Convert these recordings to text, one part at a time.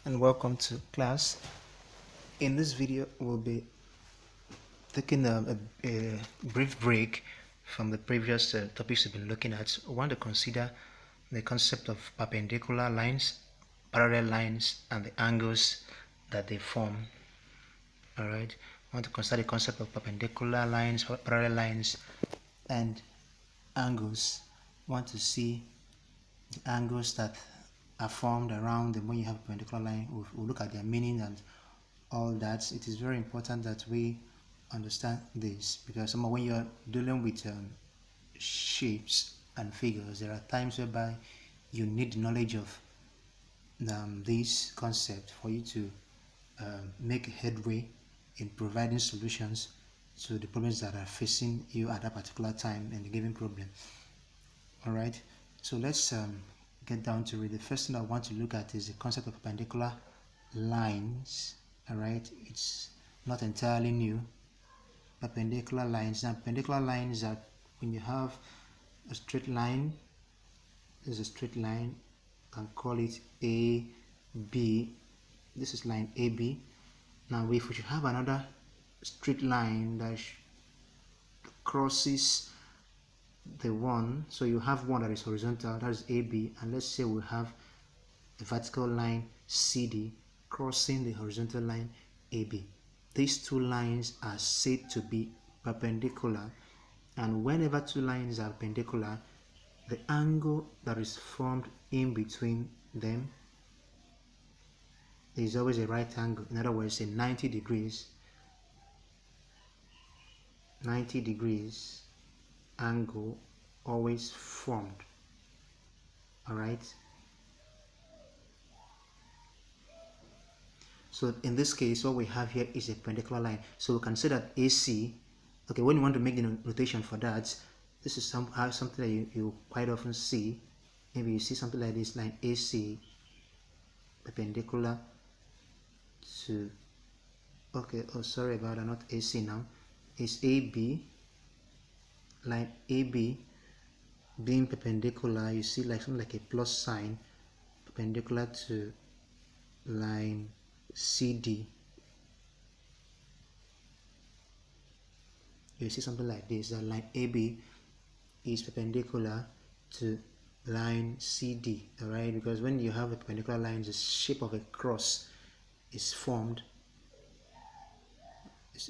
and welcome to class. In this video we'll be taking a brief break from the previous topics we've been looking at. We want to consider the concept of perpendicular lines, parallel lines, and the angles that they form. Alright, I want to consider the concept of perpendicular lines, parallel lines, and angles. I want to see the angles that are formed around them when you have a perpendicular line. We'll look at their meaning and all that. It is very important that we understand this, because when you're dealing with shapes and figures, there are times whereby you need knowledge of this concept for you to make headway in providing solutions to the problems that are facing you at that particular time in the given problem. All right, so let's get down to it. The first thing I want to look at is the concept of perpendicular lines. All right, it's not entirely new. Perpendicular lines. Now, perpendicular lines are when you have a straight line. This is a straight line. You can call it A, B. This is line AB. Now, if we should have another straight line that crosses the one, so you have one that is horizontal, that is AB, and let's say we have a vertical line CD crossing the horizontal line AB. These two lines are said to be perpendicular, and whenever two lines are perpendicular, the angle that is formed in between them is always a right angle. In other words, a 90 degrees angle always formed. All right, so in this case what we have here is a perpendicular line, so we can say that AC, okay, when you want to make the notation for that, this is something that you quite often see. Maybe you see something like this, line AC perpendicular to, okay, oh sorry about that, not AC now, it's AB, line AB being perpendicular, you see like something like a plus sign perpendicular to line CD. You see something like this, that line AB is perpendicular to line CD. All right, because when you have a perpendicular line, the shape of a cross is formed.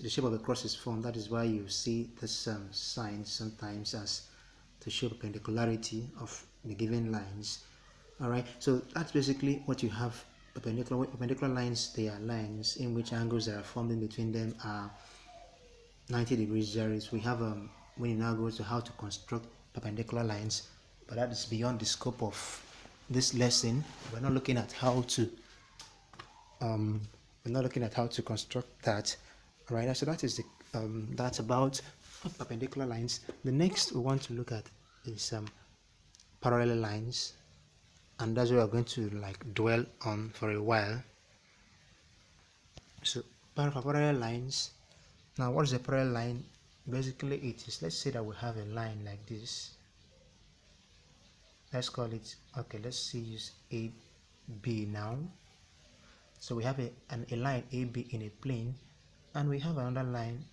The shape of a cross is formed. That is why you see this sign sometimes as to show perpendicularity of the given lines. All right, so that's basically what you have. Perpendicular lines, they are lines in which angles that are formed in between them are 90 degrees varies. We have when you now go to how to construct perpendicular lines, but that is beyond the scope of this lesson. We're not looking at how to construct that. All right, so that is the that's about perpendicular lines. The next we want to look at is parallel lines, and that's what we're going to dwell on for a while. So parallel lines. Now, what is a parallel line? Basically, it is, let's say that we have a line like this. Let's call it, okay, let's use AB now. So we have a line AB in a plane, and we have another line,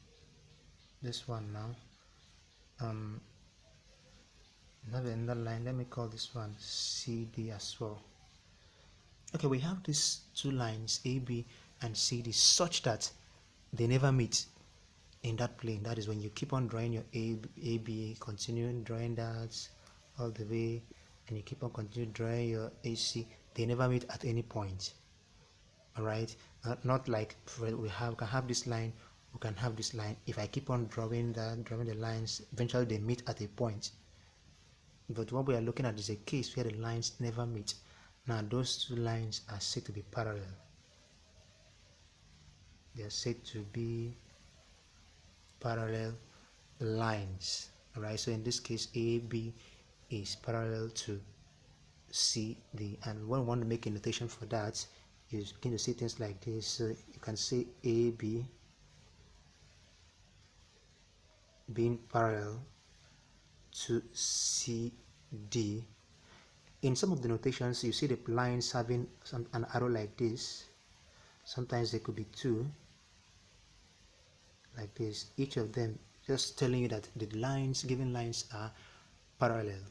this one now. Another line, let me call this one CD as well. Okay, we have these two lines AB and CD such that they never meet in that plane. That is when you keep on drawing your AB, continuing drawing that all the way, and you keep on continuing drawing your AC, they never meet at any point. All right, not like we can have this line, we can have this line. If I keep on drawing the lines, eventually they meet at a point. But what we are looking at is a case where the lines never meet. Now those two lines are said to be parallel. They are said to be parallel lines. All right, so in this case AB is parallel to CD, and when we want to make a notation for that, you begin to see things like this. So you can say AB being parallel to CD, In some of the notations, you see the lines having an arrow like this. Sometimes there could be two like this, each of them just telling you that the lines, given lines, are parallel.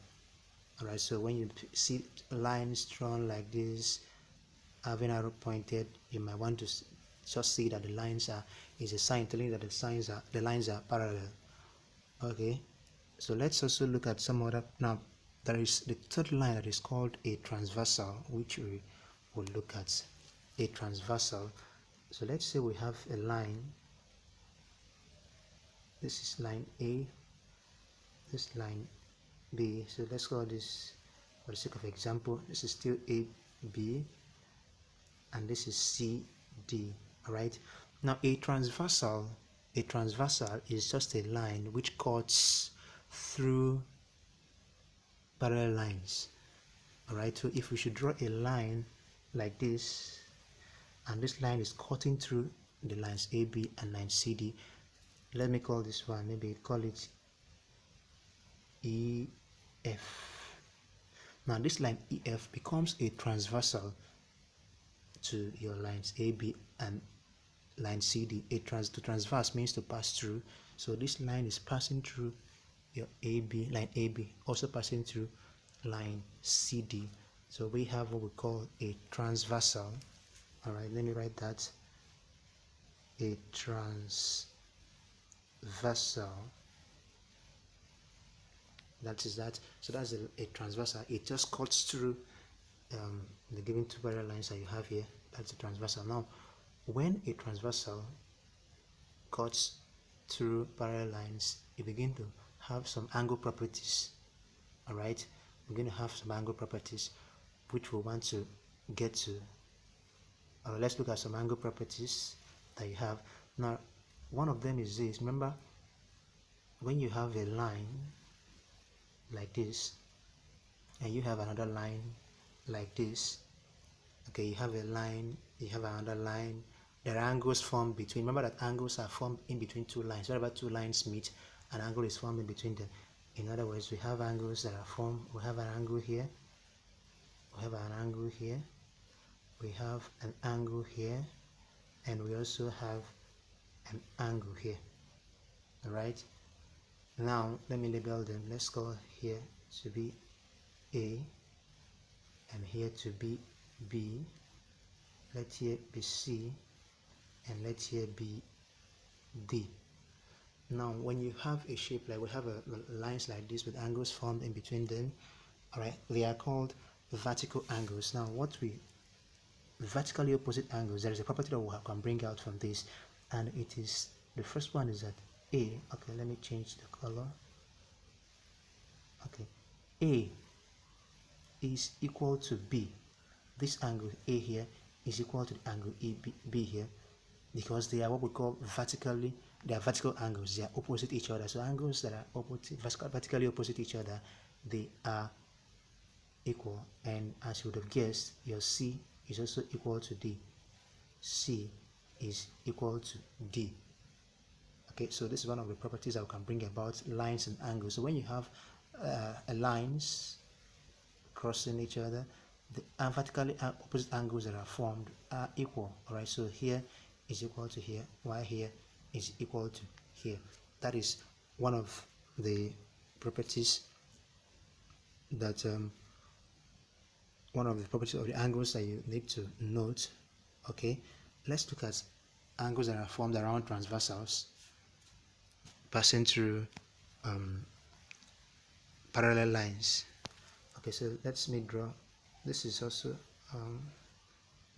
All right, so when you see lines drawn like this having arrow pointed, you might want to just see that the lines is a sign telling you that the lines are parallel. Okay, so let's also look at some other. Now there is the third line that is called a transversal, which we will look at. A transversal. So let's say we have a line. This is line A, this line B. So let's call this, for the sake of example, this is still AB, and this is CD. All right, now a transversal is just a line which cuts through parallel lines. All right, so if we should draw a line like this, and this line is cutting through the lines AB and line CD, let me call this one, maybe call it EF. Now this line EF becomes a transversal to your lines AB and line CD. To transverse means to pass through. So this line is passing through your line AB, also passing through line CD. So we have what we call a transversal. All right, let me write that. A transversal. That is that. So that's a transversal. It just cuts through the given two parallel lines that you have here. That's a transversal. Now, when a transversal cuts through parallel lines, you begin to have some angle properties. All right, we're going to have some angle properties which we want to get to. Let's look at some angle properties that you have. Now, one of them is this. Remember, when you have a line like this and you have another line like this, okay, you have a line, you have another line, there are angles formed between. Remember that angles are formed in between two lines. Wherever two lines meet, an angle is formed in between them. In other words, we have angles that are formed. We have an angle here, we have an angle here, we have an angle here, and we also have an angle here. All right, now let me label them. Let's call here to be A and here to be B. Let here be C and let here be D. Now when you have a shape like we have lines like this with angles formed in between them, all right, they are called vertical angles. Now vertically opposite angles, there is a property that we can bring out from this, and it is, the first one is that A, okay, let me change the color. Okay, A is equal to B. This angle A here is equal to the angle B here, because they are what we call they are vertical angles. They are opposite each other. So angles that are vertically opposite each other, they are equal. And as you would have guessed, your C is also equal to D. C is equal to D. Okay, so this is one of the properties that we can bring about lines and angles. So when you have lines crossing each other, the vertically opposite angles that are formed are equal. All right, so here is equal to here, while here is equal to here. That is one of the properties that one of the properties of the angles that you need to note. Okay, let's look at angles that are formed around transversals passing through parallel lines. Okay, so let's draw. This is also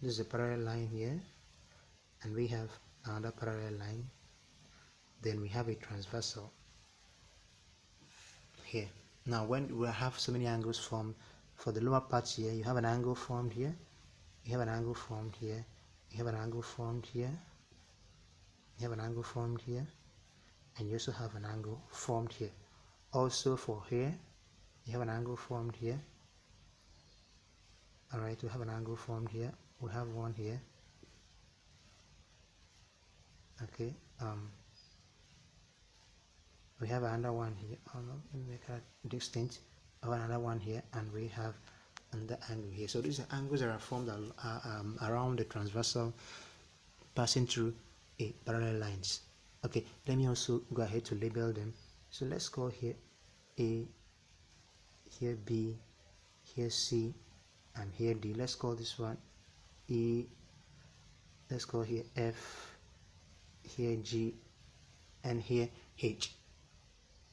this is a parallel line here, and we have another parallel line. Then we have a transversal here. Now when we have so many angles formed, for the lower part here, you have an angle formed here, you have an angle formed here, you have an angle formed here, you have an angle formed here, and you also have an angle formed here. Also for here, you have an angle formed here. All right, we have an angle formed here, we have one here. Okay, we have another one here. Let me make that distinct. We have another one here, and we have another angle here. So these are angles that are formed around the transversal passing through a parallel lines. Okay, let me also go ahead to label them. So let's call here A, here B, here C, and here D. Let's call this one E. Let's call here F, here G, and here H.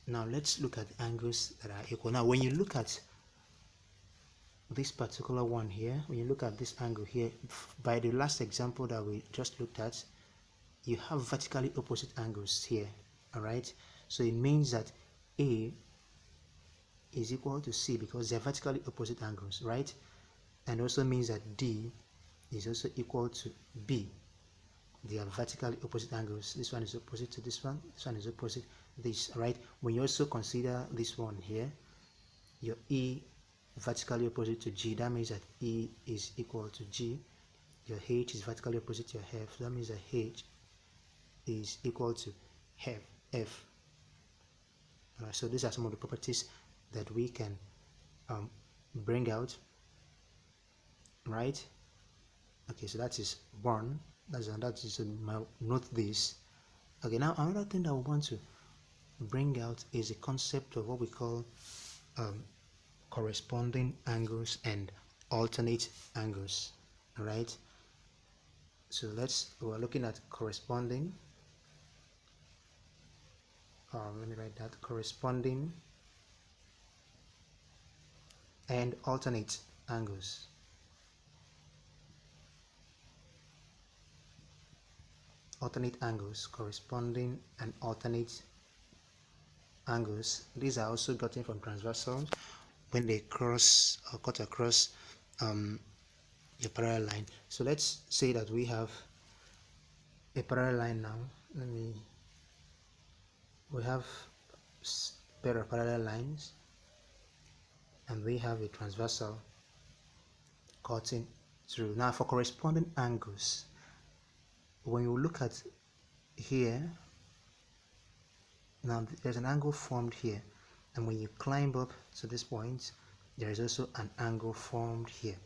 Now let's look at angles that are equal. Now when you look at this particular one here, when you look at this angle here, by the last example that we just looked at, you have vertically opposite angles here. All right, so it means that A is equal to C because they're vertically opposite angles, right? And also means that D is also equal to B. They are vertically opposite angles. This one is opposite to this one. This one is opposite this, right? When you also consider this one here, your E vertically opposite to G, that means that E is equal to G. Your H is vertically opposite to your F, that means that H is equal to F. So these are some of the properties that we can bring out, right? Okay, so that is one. That is note this. Okay, now another thing that we want to bring out is the concept of what we call corresponding angles and alternate angles. All right, so we're looking at corresponding. Let me write that: corresponding and alternate angles. Alternate angles, corresponding and alternate angles. These are also gotten from transversals when they cross or cut across your parallel line. So let's say that we have a parallel line now. We have a pair of parallel lines, and we have a transversal cutting through. Now for corresponding angles, when you look at here, now there's an angle formed here, and when you climb up to this point, there is also an angle formed here.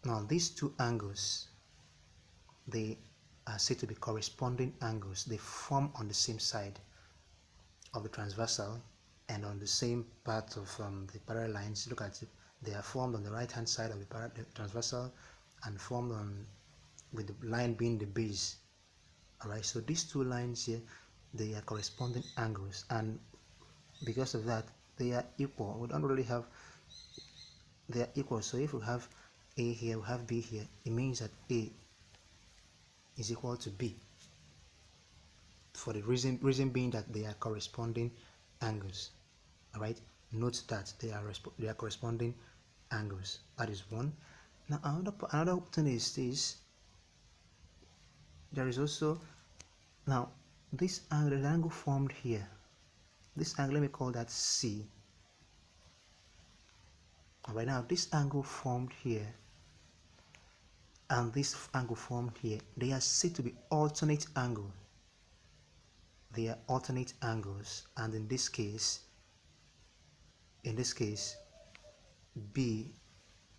Now these two angles, they are said to be corresponding angles. They form on the same side of the transversal and on the same part of the parallel lines. Look at it, they are formed on the right hand side of the transversal and formed with the line being the base. Alright, so these two lines here, they are corresponding angles, and because of that they are equal. We don't really have, they are equal. So if we have A here, we have B here, it means that A is equal to B, for the reason being that they are corresponding angles. All right, note that they are corresponding angles. That is one. Now another thing is this: there is also now this angle, the angle formed here, this angle, let me call that C. All right, now this angle formed here and this angle formed here, they are said to be alternate angles. They are alternate angles, and in this case B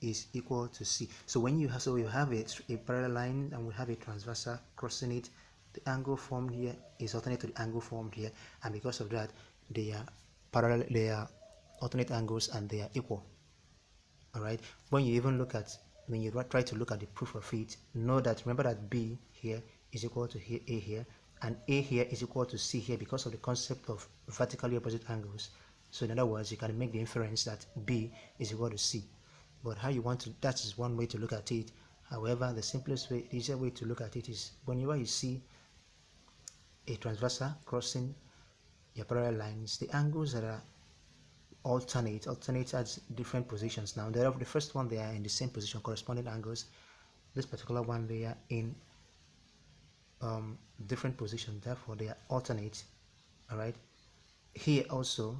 is equal to C. So when you have, a parallel line and we have a transversal crossing it, the angle formed here is alternate to the angle formed here, and because of that they are parallel, they are alternate angles, and they are equal. All right, when you try to look at the proof of it, remember that B here is equal to A here, and A here is equal to C here because of the concept of vertically opposite angles. So in other words, you can make the inference that B is equal to C. But how you want to, that is one way to look at it. However, the simplest way, the easier way to look at it is whenever you see a transversal crossing your parallel lines, the angles that are alternate at different positions. Now the first one, they are in the same position, corresponding angles. This particular one, they are in different positions, therefore they are alternate. All right, here also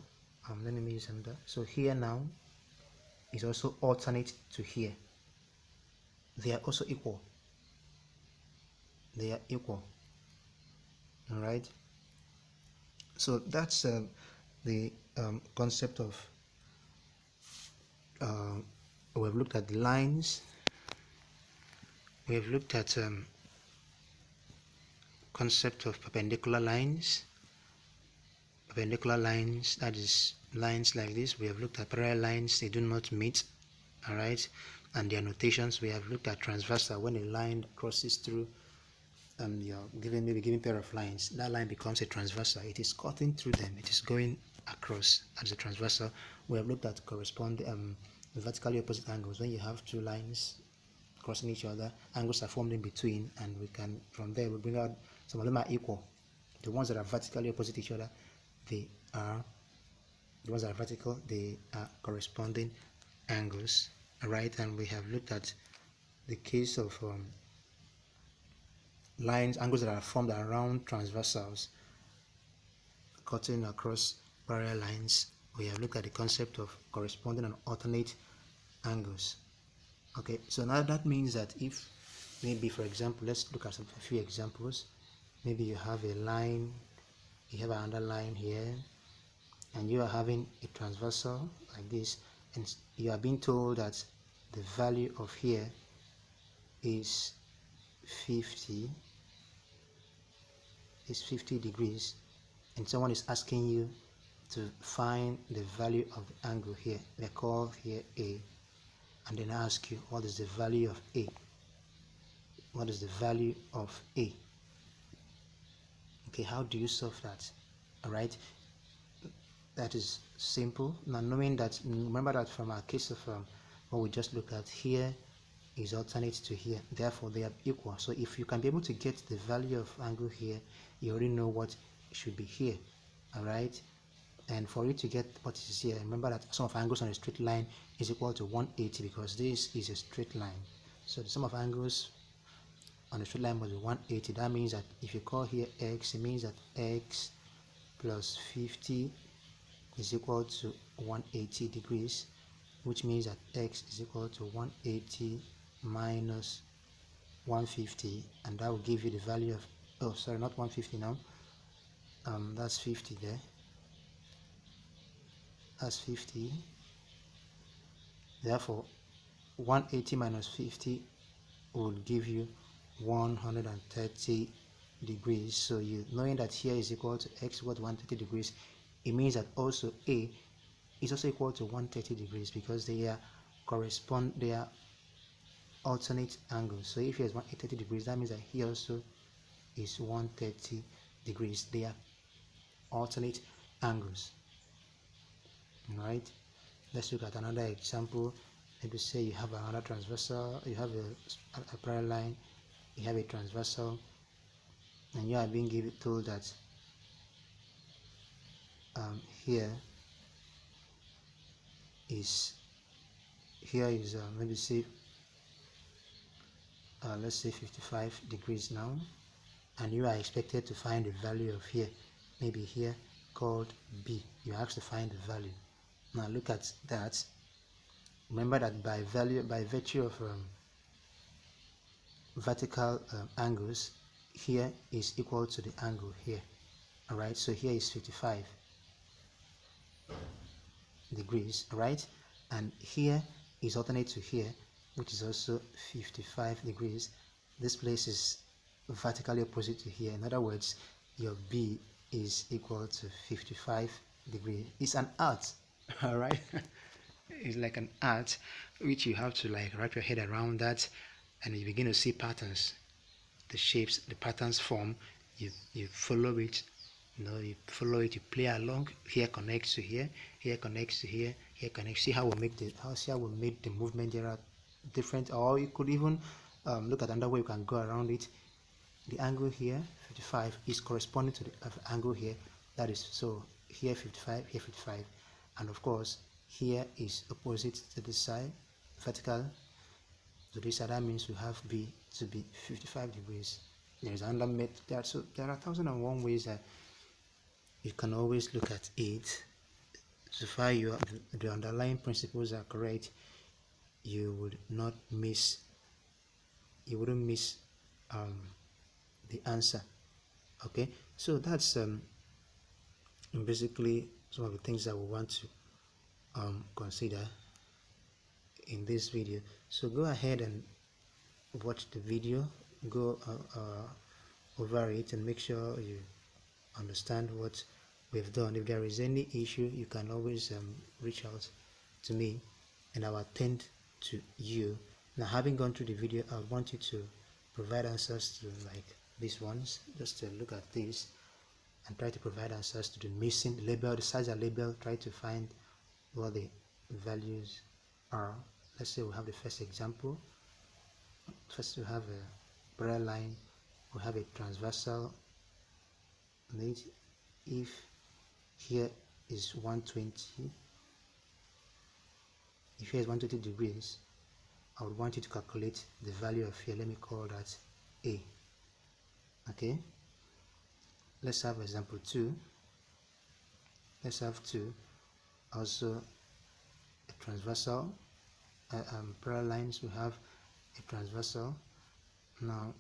let me use another. So here now is also alternate to here. They are also equal. They are equal. All right, so that's the concept of we have looked at the lines, we have looked at concept of perpendicular lines, that is lines like this. We have looked at parallel lines, they do not meet, all right, and their notations. We have looked at transversal, when a line crosses through you're given pair of lines, that line becomes a transversal. It is cutting through them, it is going across as a transversal. We have looked at corresponding vertically opposite angles. When you have two lines crossing each other, angles are formed in between, and we can, from there, we bring out some of them are equal. The ones that are vertically opposite each other, they are vertical, they are corresponding angles. Alright, and we have looked at the case of angles that are formed around transversals cutting across parallel lines. We have looked at the concept of corresponding and alternate angles. Okay, so now that means that if maybe, for example, let's look at a few examples. Maybe you have a line, you have another line here, and you are having a transversal like this, and you are being told that the value of here is 50 degrees, and someone is asking you to find the value of the angle here. They call here A, and then ask you, what is the value of A? What is the value of A? Okay, how do you solve that? All right, that is simple. Now, knowing that, remember that from our case of what we just looked at, here is alternate to here, therefore they are equal. So if you can be able to get the value of angle here, you already know what should be here. All right, and for you to get what is here, remember that sum of angles on a straight line is equal to 180, because this is a straight line. So the sum of angles on a straight line must be 180. That means that if you call here x, it means that x plus 50 is equal to 180 degrees, which means that x is equal to 180 minus 150, and that will give you the value of, oh sorry, not 150 now, that's 50 there, that's 50. Therefore 180 minus 50 would give you 130 degrees. So you knowing that here is equal to x equal to 130 degrees, it means that also A is also equal to 130 degrees, because they are alternate angles. So if here is 130 degrees, that means that here also is 130 degrees. They are alternate angles. All right, let's look at another example. Maybe say you have another transversal, you have a parallel line, you have a transversal, and you are being told that here is maybe say let's say 55 degrees now, and you are expected to find the value of here, maybe here called B. You have to find the value. Now look at that. Remember that by virtue of vertical angles, here is equal to the angle here. All right, so here is 55 degrees, right? And here is alternate to here, which is also 55 degrees. This place is vertically opposite to here. In other words, your B is equal to 55 degrees. It's an art, all right? It's like an art which you have to like wrap your head around that, and you begin to see patterns, the shapes, the patterns form. You follow it, you follow it, you play along. Here connects to here, here connects to here, here connects. See how we make the movement. There are different, or you could even look at another way you can go around it. The angle here 55 is corresponding to the angle here, that is, so here 55, here 55, and of course here is opposite to this side, vertical to this side. That means we have B to be 55 degrees. There is another method. So there are 1,001 ways that you can always look at it. So far the underlying principles are correct, you wouldn't miss the answer. Okay, so that's basically some of the things that we want to consider in this video. So go ahead and watch the video, go over it, and make sure you understand what we've done. If there is any issue, you can always reach out to me and I'll attend to you. Now, having gone through the video, I want you to provide answers to like these ones. Just look at this and try to provide answers to the missing label, the size of label. Try to find what the values are. Let's say we have the first example. First we have a parallel line, we have a transversal. If here is 120, if here is 120 degrees, I would want you to calculate the value of here. Let me call that A. Okay, let's have example 2. Let's have 2, also a transversal, parallel lines. We have a transversal. Now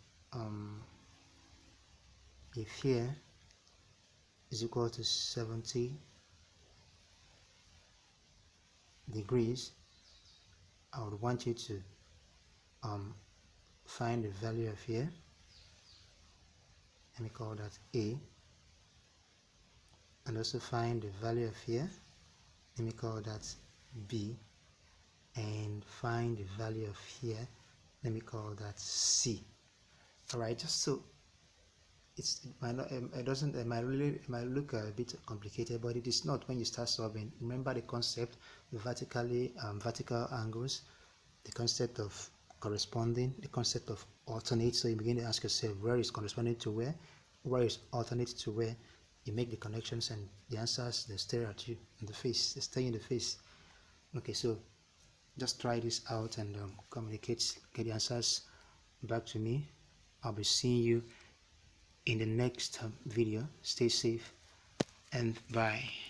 if here is equal to 70 degrees, I would want you to find the value of here. Let me call that A, and also find the value of here. Let me call that B, and find the value of here. Let me call that C. All right, just so it might not, it might look a bit complicated, but it is not when you start solving. Remember the concept, the vertical angles, the concept of corresponding, the concept of alternate. So you begin to ask yourself, where is corresponding to where is alternate to where? You make the connections, and the answers, they stare at you in the face, they stay in the face. Okay, so just try this out and communicate, get the answers back to me. I'll be seeing you in the next video. Stay safe and bye.